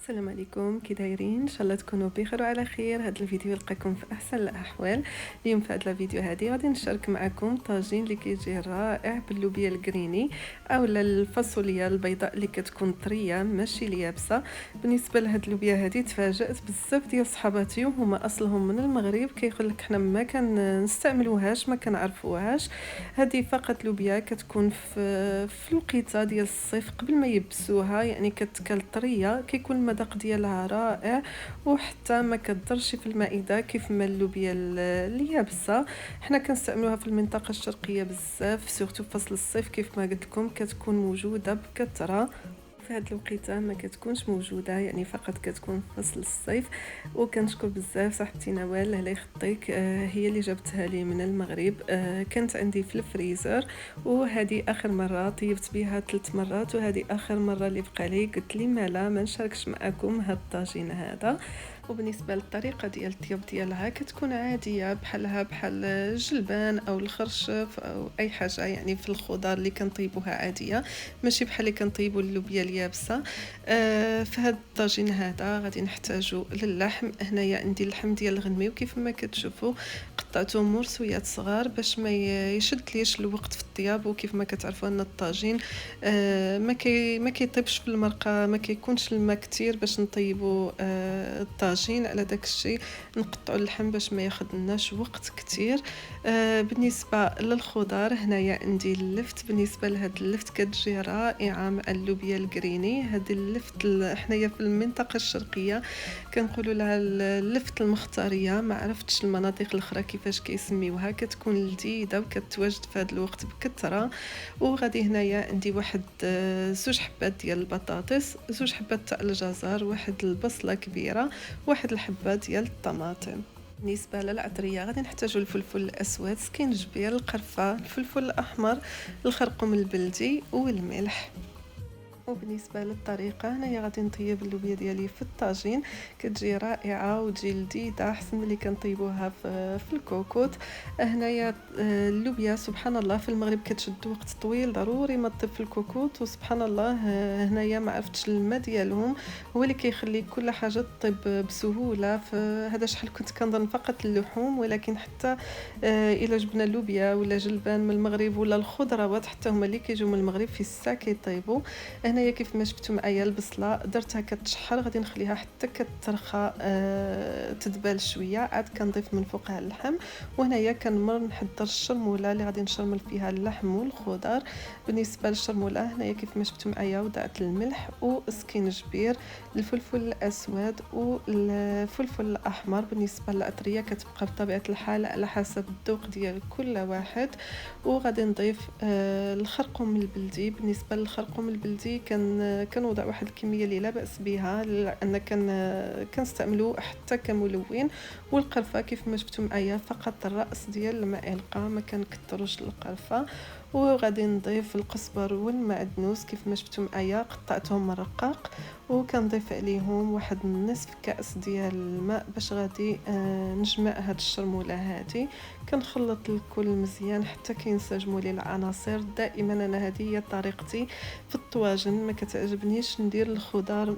السلام عليكم، كي دايرين؟ ان شاء الله تكونوا بخير وعلى خير. هذا الفيديو يلقاكم في احسن الاحوال. اليوم في هذا الفيديو هذه غادي نشارك معكم طاجين اللي كيجي رائع باللوبيا الكريني اولا الفاصوليا البيضاء اللي كتكون طريه ماشي اليابسه. بالنسبه لهاد اللوبيا هذه تفاجات بزاف ديال صحاباتي هما اصلهم من المغرب، كيقول لك حنا ما كنستعملوهاش ما كنعرفوهاش. هذه فقط لوبيا كتكون في الوقيته ديال الصيف قبل ما يبسوها، يعني كتكال طريه، كيكون المذاق ديالها رائع وحتى ما كتضرش في المائده كيف ما اللوبيا اليابسه. حنا كنستعملوها في المنطقه الشرقيه بزاف، سورتو في فصل الصيف كيف ما قلت لكم كتكون موجوده بكثره. في هاد الوقيته ما كتكونش موجوده، يعني فقط كتكون في فصل الصيف. وكنشكر بزاف صاحبتي نوال الله يخطيك، هي اللي جابتها لي من المغرب. كانت عندي في الفريزر، وهذه اخر مره طيبت بها 3 مرات، وهذه اخر مره اللي بقى لي. قلت لي مالا ما نشاركش معكم هاد الطاجين هذا. وبالنسبه للطريقه ديال الطياب ديالها كتكون عاديه بحال الجلبان او الخرشف او اي حاجه، يعني في الخضار اللي كنطيبوها عاديه، ماشي بحال اللي كنطيبوا اللوبيا اليابسه. في هذا الطاجين هذا غادي نحتاجوا للحم. هنايا عندي اللحم ديال الغنمي، وكيف ما كتشوفوا قطعته مرسويات صغار باش ما يشدليش الوقت في الطياب. وكيف ما كتعرفوا ان الطاجين ما كيطيبش في المرقه، ما كيكونش الماء كتير باش نطيبوا الطاجين. على داك الشيء نقطعوا اللحم باش ما ياخذناش وقت كتير. بالنسبه للخضار هنايا عندي اللفت. بالنسبه لهاد اللفت كتجي رائعه مع اللوبيا الكريني. هاد اللفت حنايا في المنطقه الشرقيه كنقولوا لها اللفت المختاريه، ما عرفتش المناطق الاخرى كيفاش كيسميوها. كتكون لذيذه وكتواجد في هذا الوقت بكثره. وغادي هنايا عندي واحد 2 حبات ديال البطاطس، 2 حبات تاع الجزر، واحد البصله كبيره، واحد الحبه ديال الطماطم. بالنسبه للعطريه غادي نحتاجوا الفلفل الاسود، سكينجبير، القرفه، الفلفل الاحمر، الخرقوم البلدي والملح. وبالنسبه للطريقه هنايا غادي نطيب اللوبيا ديالي في الطاجين، كتجي رائعه وتجي لذيذه احسن ملي كنطيبوها في الكوكوط. هنايا اللوبيا سبحان الله في المغرب كتشد وقت طويل، ضروري ما تطيب في الكوكوط. وسبحان الله هنايا ما عرفتش الماء ديالهم هو اللي كيخلي كل حاجه تطيب بسهوله. فهذا شحال كنت كنظن فقط اللحوم، ولكن حتى الا جبنا اللوبيا ولا جلبان من المغرب ولا الخضروات حتى هما اللي كيجيو من المغرب في السا كيطيبوا. هنايا كيف ما شفتوا معايا البصله درتها كتشحر، غادي نخليها حتى كترخى تدبال شويه، عاد كنضيف من فوقها اللحم. وهنايا كنمر نحضر الشرموله اللي غادي نشرمل فيها اللحم والخضر. بالنسبه للشرموله هنايا كيف ما شفتوا معايا وضعت الملح والسكينجبير، الفلفل الاسود والفلفل الاحمر. بالنسبه للعطريه كتبقى بطبيعه الحال على حسب الذوق ديال كل واحد. وغادي نضيف الخرقوم البلدي. بالنسبه للخرقوم البلدي كنوضع واحد الكميه اللي لا باس بها، لان كنستعملو حتى كملون. والقرفه كيف ما شفتوا معايا فقط الراس ديال المعلقه، ما كنكثروش القرفه. وغادي نضيف القزبر والمعدنوس كيف ما شفتوا معايا قطعتهم مرقق، وكنضيف عليهم واحد نصف كاس ديال الماء باش غادي نجمع هاد الشرموله هذه. كنخلط الكل مزيان حتى كينسجموا لي العناصر. دائما انا هذه هي طريقتي في الطواجن، ما كتعجبنيش ندير الخضار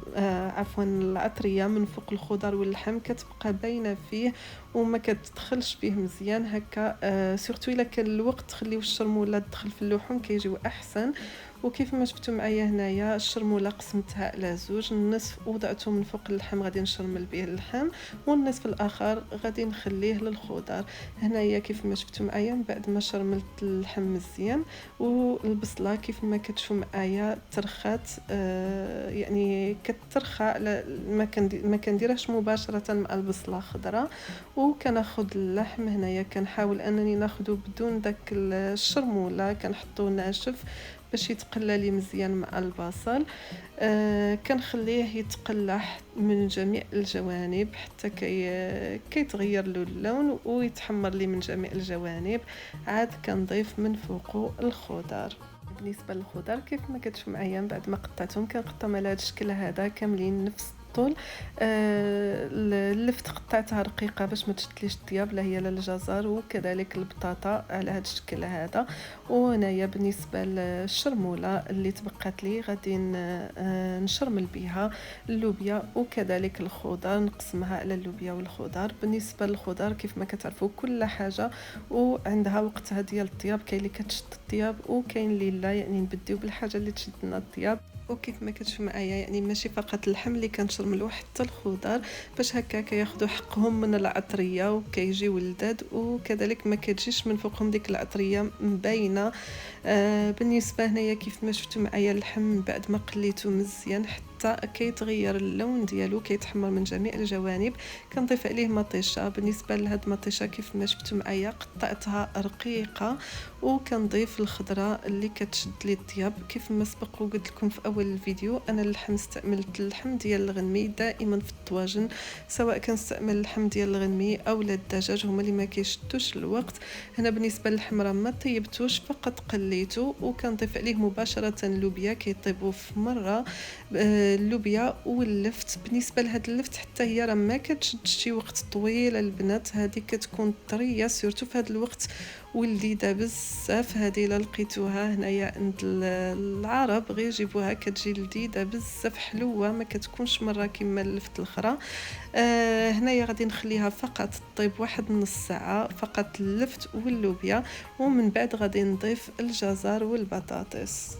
عفوا العطريه من فوق الخضار واللحم، كتبقى باينه فيه وما كتدخلش فيه مزيان هكا. سورتو الا كان الوقت تخليو الشرموله تدخل في اللحوم كيجيو احسن. وكيف ما شفتوا معايا هنايا الشرموله قسمتها على 2، النصف وضعته من فوق اللحم غادي نشرمل به اللحم، والنصف الاخر غادي نخليه للخضر. هنايا كيف ما شفتوا معايا من بعد ما شرملت اللحم مزيان والبصله كيف ما كتشوفوا معايا ترخات، يعني كترخى على ما كنديرهاش مباشره مع البصله خضراء. وكناخذ اللحم هنايا كنحاول انني ناخذه بدون داك الشرموله، كنحطو ناشف باش يتقلى لي مزيان مع البصل. كنخليه يتقلى من جميع الجوانب حتى كيتغير له اللون ويتحمر لي من جميع الجوانب. عاد كنضيف من فوقه الخضر. بالنسبه للخضر كيف ما كتشوف معايا من بعد ما قطعتهم كنقطعهم على هذا الشكل هذا كاملين نفس الطول. اللفت قطعتها رقيقه باش ما تشدليش الطياب، لا هي لا الجزر وكذلك البطاطا على هذا الشكل هذا. وهنايا بالنسبه للشرموله اللي تبقات لي غادي نشرمل بها اللوبيا وكذلك الخضر، نقسمها على اللوبيا والخضر. بالنسبه للخضر كيف ما كتعرفوا كل حاجه وعندها وقتها ديال الطياب، كاين اللي كتشد الطياب وكاين اللي لا، يعني نبديو بالحاجه اللي تشدنا الطياب. وكيف ما كتشوف معايا يعني ماشي فقط اللحم اللي كنشرملو، حتى الخضر باش هكا كياخذوا حقهم من العطريه وكيجيو لذاذ، وكذلك ما كتجيش من فوقهم ديك العطريه مباينه. بالنسبه هنايا كيف ما شفتوا معايا اللحم من بعد ما قليته مزيان حتى كيتغير اللون ديالو، كيتحمر من جميع الجوانب. كنضيف عليه مطيشه. بالنسبه لهاد المطيشه كيف ما شفتوا معايا قطعتها رقيقه، وكنضيف الخضره اللي كتشد لي الطياب. كيف ما سبق وقلت لكم في اول الفيديو، انا اللحم استعملت اللحم ديال الغنمي دائما في الطواجن، سواء كنستعمل اللحم ديال الغنمي او الدجاج، هما اللي ما كيشدوش الوقت. هنا بالنسبه للحمرا ما طيبتوش، فقط قليته وكنضيف عليه مباشره اللوبيا كيطيبوا في مره. اللوبيا واللفت. بالنسبه لهاد اللفت حتى هي راه ما كتشدش شي وقت طويل البنات، هذه كتكون طريه سورتو في هذا الوقت ولذيذه بزاف. هذه الا لقيتوها هنايا عند العرب غير جيبوها، كتجي لذيذه بزاف حلوه، ما كتكونش مره كما اللفت الاخرى. هنايا غادي نخليها فقط طيب واحد نص ساعه فقط اللفت واللوبيا، ومن بعد غادي نضيف الجزر والبطاطس.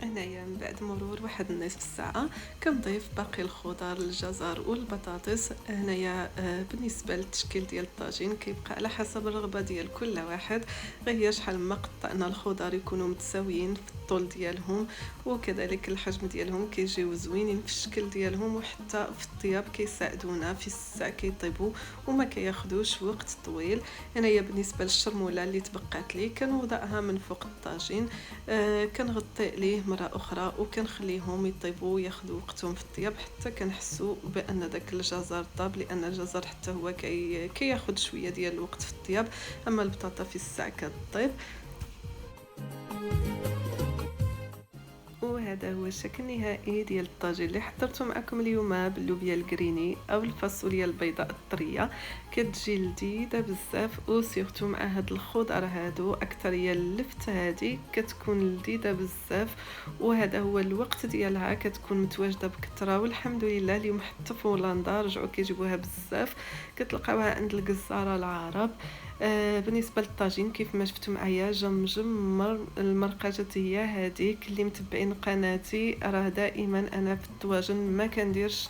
هنايا من بعد مرور واحد نصف ساعة كنضيف باقي الخضر الجزر والبطاطس. هنايا بالنسبة للتشكيل ديال الطاجين كيبقى على حسب الرغبة ديال كل واحد، غير شحال ما قطعنا الخضر يكونوا متساويين في الطول ديالهم، وكذلك الحجم ديالهم كيجيو زوينين في الشكل ديالهم، وحتى في الطياب كيساعدونا في الساعة كيطيبوا وما كياخذوش وقت طويل. هنايا بالنسبة للشرمولة اللي تبقات لي كنوضعها من فوق الطاجين، كنغطي عليه مرة أخرى وكنخليهم يطيبوا وياخذوا وقتهم في الطياب حتى كنحسوا بأن داك الجزر طاب، لأن الجزر حتى هو كياخذ شوية ديال الوقت في الطياب، أما البطاطا في الساعة كطيب. وهذا هو الشكل النهائي ديال الطاجين اللي حضرته معكم اليوم باللوبيا الكريني او الفاصوليا البيضاء الطريه. كتجي لذيذه بزاف، وسيرتو مع هاد الخضر هادو اكثريه اللفت هادي كتكون لذيذه بزاف. وهذا هو الوقت ديالها كتكون متواجده بكثره، والحمد لله اليوم حتى في هولندا رجعوا كيجيبوها بزاف، كتلقاوها عند الجزاره العرب. بالنسبه للطاجين كيف ما شفتوا معايا جا مجمر. المرقه هي هذيك اللي متبعين قناتي، راه دائما انا في الطواجن ما كنديرش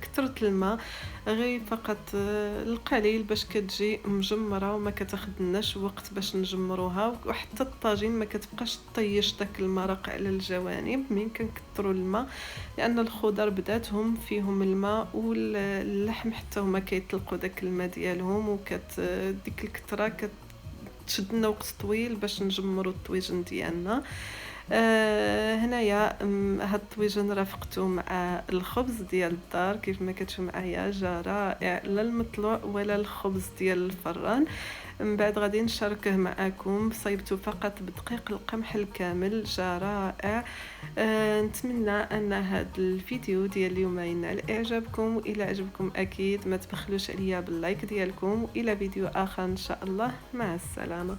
كثره الماء، غير فقط القليل باش كتجي مجمره وما كتاخذناش وقت باش نجمروها. وحتى الطاجين ما كتبقاش طيش داك المرق على الجوانب من كنكثروا الماء، لان الخضر بداتهم فيهم الماء، واللحم حتى هما كيطلقوا داك الماء ديالهم، ديك الكثره كتشدنا وقت طويل باش نجمروا الطويجن ديالنا. هنايا هاد الطويجن رافقته مع الخبز ديال الدار، كيف ما كتشوفوا معايا جا رائع، لا المطلوع ولا الخبز ديال الفران. من بعد غادي نشاركه معكم، صيبته فقط بدقيق القمح الكامل، جا رائع. نتمنى ان هذا الفيديو ديال اليوم ينال اعجابكم، والى عجبكم اكيد ما تبخلوش عليا باللايك ديالكم، والى فيديو اخر ان شاء الله. مع السلامه.